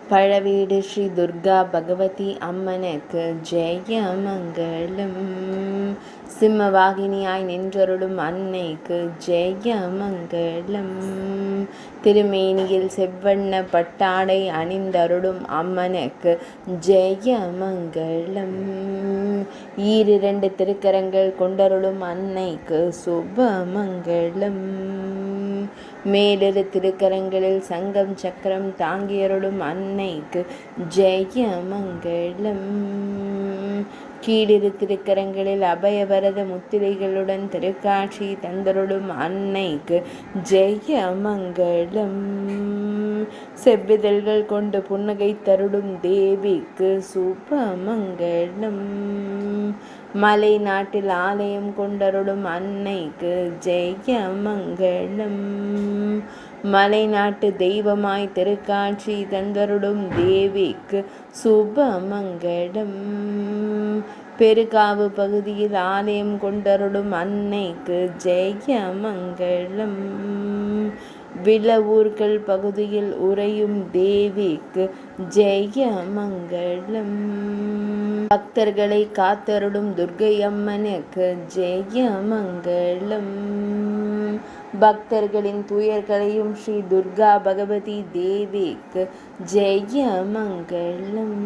பழவீடு ஸ்ரீ துர்கா பகவதி அம்மனுக்கு ஜெய மங்களம். சிம்மவாகினியாய் நின்றருளும் அன்னைக்கு ஜெய மங்களம். திருமேனியில் செவ்வண்ண பட்டாடை அணிந்தருளும் அம்மனுக்கு ஜெய மங்களம். ஈரிரண்டு திருக்கரங்கள் கொண்டருளும் அன்னைக்கு சுப மங்களம். மேலிரு திருக்கரங்களில் சங்கம் சக்கரம் தாங்கியருளும் அன்னைக்கு ஜெய மங்களம். கீழிரு திருக்கரங்களில் அபயவரத முத்திரைகளுடன் திருக்காட்சி தந்தருளும் அன்னைக்கு ஜெய மங்களம். செவ்விதழ்கள் கொண்டு புன்னகை தருளும் தேவிக்கு சுப மங்களம். மலை நாட்டில் ஆலயம் கொண்டருளும் அன்னைக்கு ஜெய மங்களம். மலை நாட்டு தெய்வமாய் திருக்காட்சி தந்தருளும் தேவிக்கு சுப மங்களம். பெருகாவு பகுதியில் ஆலயம் கொண்டருளும் அன்னைக்கு ஜெய மங்களம். விளவூர்கள் பகுதியில் உறையும் தேவிக்கு ஜெய மங்களம். பக்தர்களை காத்தருளும் துர்க்கை அம்மனுக்கு ஜெய மங்களம். பக்தர்களின் துயர்களையும் ஸ்ரீ துர்கா பகவதி தேவிக்கு ஜெய மங்களம்.